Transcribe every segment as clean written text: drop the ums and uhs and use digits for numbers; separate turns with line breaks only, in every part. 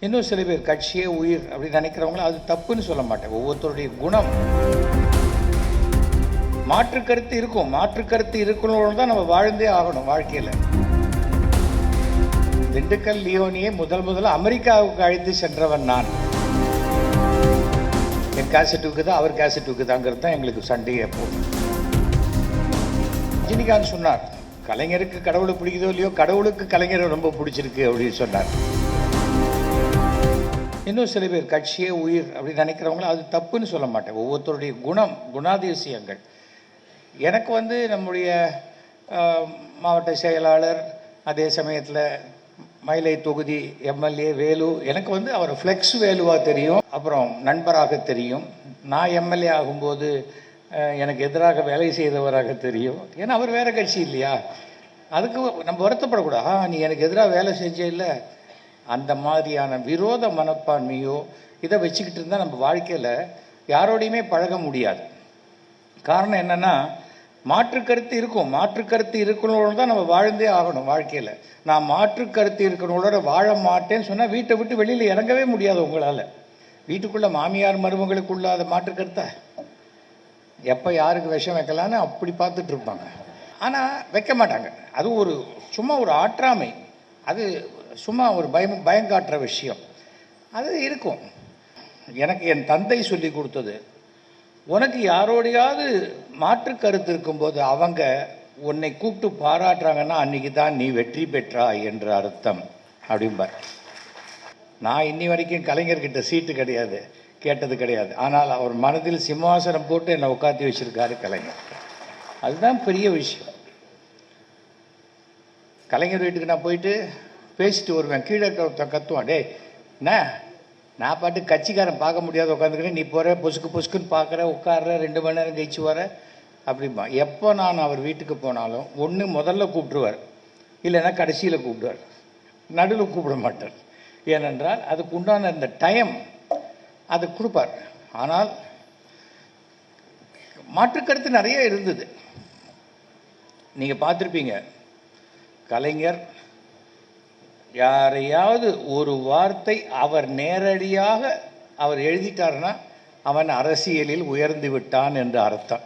இன்னும் சில பேர் கட்சியே உயிர் அப்படின்னு நினைக்கிறவங்களும் அது தப்புன்னு சொல்ல மாட்டேன். ஒவ்வொருத்தருடைய குணம். மாற்று கருத்து இருக்கும். மாற்று கருத்து இருக்கணும் தான் நம்ம வாழ்ந்தே ஆகணும் வாழ்க்கையில். திண்டுக்கல் லியோனியை முதல்ல அமெரிக்காவுக்கு அழைத்து சென்றவன் நான். என் கேசட்டுக்கு தான் அவர் கேசட்டுக்கு தாங்கிறது தான் எங்களுக்கு சண்டையே போகும். ரஜினிகாந்த் சொன்னார், கலைஞருக்கு கடவுளை பிடிக்குதோ இல்லையோ, கடவுளுக்கு கலைஞரை ரொம்ப பிடிச்சிருக்கு அப்படின்னு சொன்னார். இன்னும் சில பேர் கட்சியே உயிர் அப்படின்னு நினைக்கிறவங்களும் அது தப்புன்னு சொல்ல மாட்டேன். ஒவ்வொருத்தருடைய குணம், குணாதிசயங்கள். எனக்கு நம்முடைய மாவட்ட செயலாளர், அதே சமயத்தில் மயிலை தொகுதி எம்எல்ஏ வேலு, எனக்கு அவர் ஃப்ளெக்ஸ் வேலுவாக தெரியும், அப்புறம் நண்பராக தெரியும். நான் எம்எல்ஏ ஆகும்போது எனக்கு எதிராக வேலை செய்தவராக தெரியும். ஏன்னா அவர் வேறு கட்சி இல்லையா, அதுக்கு நம்ம வருத்தப்படக்கூடாது. நீ எனக்கு எதிராக வேலை செஞ்சே இல்லை, அந்த மாதிரியான விரோத மனப்பான்மையோ இதை வச்சுக்கிட்டு இருந்தால் நம்ம வாழ்க்கையில் யாரோடையுமே பழக முடியாது. காரணம் என்னென்னா, மாற்று கருத்து இருக்கும். மாற்று கருத்து இருக்கணும்னு தான் நம்ம வாழ்ந்தே ஆகணும் வாழ்க்கையில். நான் மாற்று கருத்து இருக்கணுங்களோட வாழ மாட்டேன்னு சொன்னால் வீட்டை விட்டு வெளியில் இறங்கவே முடியாது உங்களால். வீட்டுக்குள்ளே மாமியார் மருமகளுக்குள்ள அதை மாற்று கருத்தை எப்போ யாருக்கு விஷம் வைக்கலான்னு அப்படி பார்த்துட்டு இருப்பாங்க. ஆனால் வைக்க மாட்டாங்க. அது சும்மா ஒரு ஆற்றாமை, அது சும்மா ஒரு பயங்காட்டுற விஷயம் அது இருக்கும். எனக்கு என் தந்தை சொல்லி கொடுத்தது, உனக்கு யாரோடையாவது மாற்று கருத்து இருக்கும்போது அவங்க உன்னை கூப்பிட்டு பாராட்டுறாங்கன்னா அன்னைக்கு தான் நீ வெற்றி பெற்றாய் என்ற அர்த்தம் அப்படிம்பார். நான் இன்னி வரைக்கும் கலைஞர்கிட்ட சீட்டு கிடையாது, கேட்டது கிடையாது. ஆனால் அவர் மனதில் சிம்மாசனம் போட்டு என்னை உட்காந்து வச்சிருக்காரு கலைஞர். அதுதான் பெரிய விஷயம். கலைஞர் வீட்டுக்கு நான் போயிட்டு பேசிட்டு வருவேன். கீழே கத்துவான், டே என்ன நான் பாட்டு கட்சிக்காரன் பார்க்க முடியாத உட்காந்துக்கிறேன், நீ போகிற பொசுக்குன்னு பார்க்குற, உட்கார்ற, 2 மணி நேரம் கழிச்சு வர அப்படிம்பா. எப்போ நான் அவர் வீட்டுக்கு போனாலும் ஒன்று முதல்ல கூப்பிடுவார், இல்லைன்னா கடைசியில் கூப்பிடுவார், நடுவில் கூப்பிட மாட்டார். ஏனென்றால் அதுக்கு உண்டான இந்த டைம் அது கொடுப்பார். ஆனால் மாற்றுக்கருத்து நிறைய இருந்தது. நீங்கள் பார்த்துருப்பீங்க, கலைஞர் யாரையாவது ஒரு வார்த்தை அவர் நேரடியாக அவர் எழுதிட்டார்னா அவன் அரசியலில் உயர்ந்து விட்டான் என்று அர்த்தம்.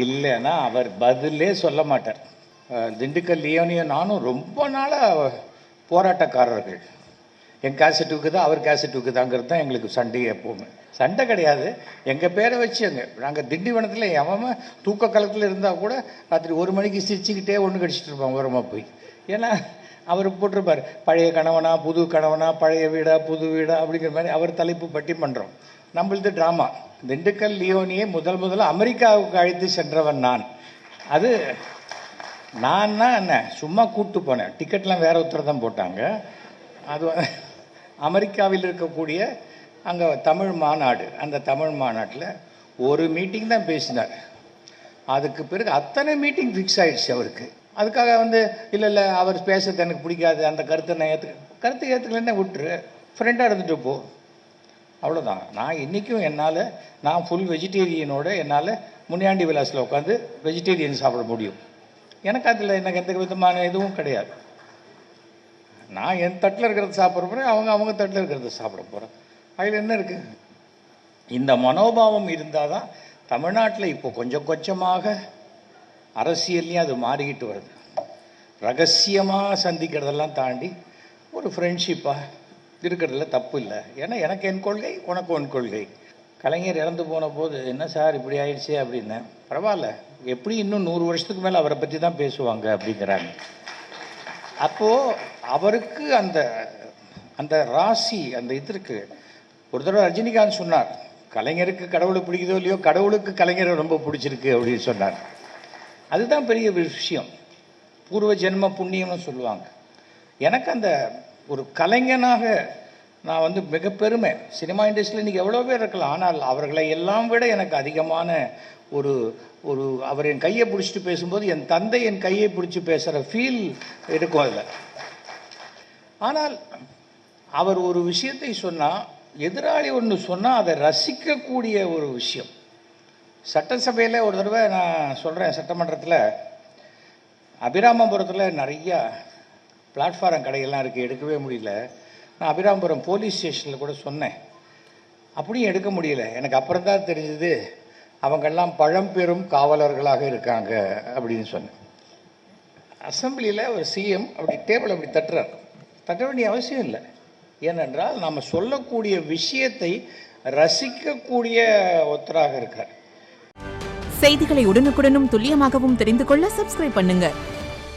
இல்லைன்னா அவர் பதிலே சொல்ல மாட்டார். திண்டுக்கல் லியோனியும் நானும் ரொம்ப நாளாக போராட்டக்காரர்கள். என் கேசட்டுக்கு தான் அவர் கேசட்டுக்கு தாங்கிறது தான் எங்களுக்கு சண்டையே எப்போவுமே. சண்டை கிடையாது, எங்கள் பேரை வச்சு நாங்கள் திண்டிவனத்தில் எவன் தூக்க காலத்தில் இருந்தால் கூட ராத்திரி 1 மணிக்கு சிரிச்சுக்கிட்டே ஒன்று கடிச்சிட்டு இருப்பான் ஓரமாக போய். ஏன்னா அவர் போட்டிருப்பார், பழைய கணவனா புது கணவனா, பழைய வீடா புது வீடா அப்படிங்கிற மாதிரி அவர் தலைப்பு பட்டி பண்ணுறோம். நம்மளது ட்ராமா. திண்டுக்கல் லியோனியை முதல்ல அமெரிக்காவுக்கு அழைத்து சென்றவன் நான். அது நான் என்ன சும்மா கூப்பிட்டு போனேன், டிக்கெட்லாம் வேற ஒருத்தர் தான் போட்டாங்க. அது அமெரிக்காவில் இருக்கக்கூடிய அங்கே தமிழ் மாநாடு, அந்த தமிழ் மாநாட்டில் ஒரு மீட்டிங் தான் பேசினார். அதுக்கு பிறகு அத்தனை மீட்டிங் ஃபிக்ஸ் ஆகிடுச்சு அவருக்கு. அதுக்காக இல்லை அவர் பேசுறது எனக்கு பிடிக்காது, அந்த கருத்தை நான் ஏற்றுக்கலன்னு விட்டுரு, ஃப்ரெண்டாக இருந்துட்டு போ, அவ்வளோதான். நான் இன்றைக்கும் நான் ஃபுல் வெஜிடேரியனோட என்னால் முனியாண்டி விலாஸில் உட்காந்து வெஜிடேரியன் சாப்பிட முடியும். எனக்கு அதில் எனக்கு எந்த விதமான இதுவும் கிடையாது. நான் என் தட்டில் இருக்கிறத சாப்பிட போகிறேன், அவங்க தட்டில் இருக்கிறத சாப்பிட போகிறேன். அதில் என்ன இருக்குது? இந்த மனோபாவம் இருந்தால் தான் தமிழ்நாட்டில் இப்போ கொஞ்சம் கொஞ்சமாக அரசியல்லையும் அது மாறிக்கிட்டு வருது. ரகசியமாக சந்திக்கிறதெல்லாம் தாண்டி ஒரு ஃப்ரெண்ட்ஷிப்பாக இருக்கிறதுல தப்பு இல்லை. ஏன்னா எனக்கு என் கொள்கை, உனக்கு உன் கொள்கை. கலைஞர் இறந்து போன போது என்ன சார் இப்படி ஆயிடுச்சே அப்படின்னேன். பரவாயில்ல, எப்படி இன்னும் 100 வருஷத்துக்கு மேலே அவரை பற்றி தான் பேசுவாங்க அப்படிங்கிறாங்க. அப்போது அவருக்கு அந்த அந்த ராசி அந்த இது இருக்குது. ஒரு தடவை ரஜினிகாந்த் சொன்னார், கலைஞருக்கு கடவுளை பிடிக்குதோ இல்லையோ, கடவுளுக்கு கலைஞரை ரொம்ப பிடிச்சிருக்கு அப்படின்னு சொன்னார். அதுதான் பெரிய விஷயம். பூர்வ ஜென்ம புண்ணியம்னு சொல்லுவாங்க. எனக்கு அந்த ஒரு கலைஞனாக நான் மிக பெருமை. சினிமா இண்டஸ்ட்ரியில் இன்றைக்கி எவ்வளோ பேர் இருக்கலாம், ஆனால் அவர்களை எல்லாம் விட எனக்கு அதிகமான ஒரு ஒரு அவர் என் கையை பிடிச்சிட்டு பேசும்போது என் தந்தை என் கையை பிடிச்சி பேசுகிற ஃபீல் இருக்கும் அதில். ஆனால் அவர் ஒரு விஷயத்தை சொன்னால், எதிராளி ஒன்று சொன்னால் அதை ரசிக்கக்கூடிய ஒரு விஷயம். சட்டசபையில் ஒரு தடவை நான் சொல்கிறேன், சட்டமன்றத்தில் அபிராமபுரத்தில் நிறையா பிளாட்ஃபாரம் கடைகள்லாம் இருக்குது, எடுக்கவே முடியல. நான் அபிராமபுரம் போலீஸ் ஸ்டேஷனில் கூட சொன்னேன். அப்படியும் எடுக்க முடியல. எனக்கு அப்புறம் தான் தெரிஞ்சது அவங்கெல்லாம் பழம்பெரும் காவலர்களாக இருக்காங்க அப்படின்னு சொன்னேன். அசம்பிளியில் ஒரு சிஎம் அப்படி டேபிள் அப்படி தட்டுறார். தட்ட வேண்டிய அவசியம் இல்லை. ஏனென்றால் நாம் சொல்லக்கூடிய விஷயத்தை ரசிக்கக்கூடிய ஒருத்தராக இருக்கார்.
செய்திகளை உடனுக்குடனும் துல்லியமாகவும் தெரிந்து கொள்ள சப்ஸ்கிரைப் பண்ணுங்க.